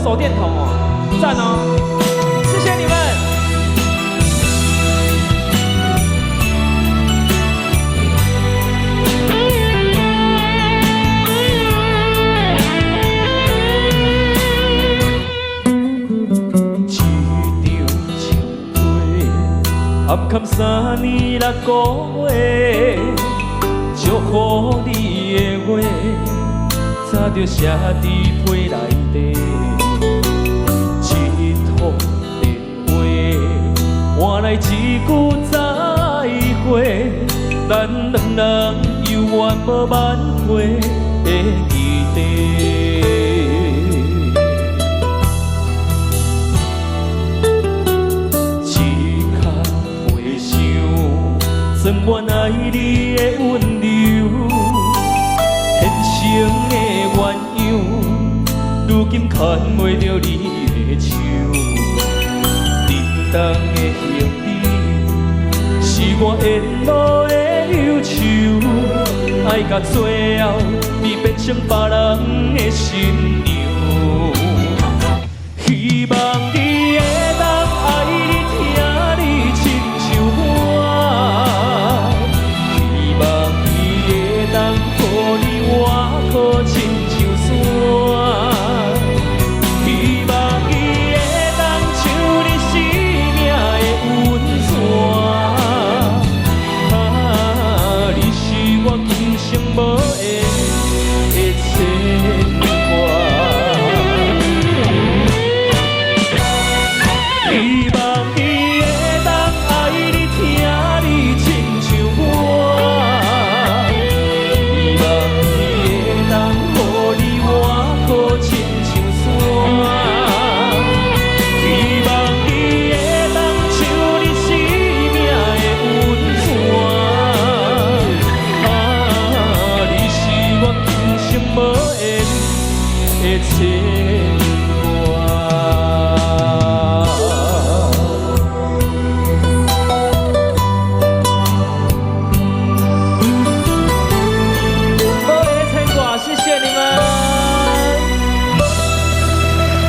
手电筒哦，赞哦，谢谢你们。暗藏3年6个月，祝福你的话，早就写伫被内底。一通电话，换来一句再会，咱两人犹原无挽回的余地。存满爱你的温柔，现成的鸳鸯，如今牵袂着你的手。沉重的行李，是我沿路的忧愁，爱到最后，你变成别人的新娘。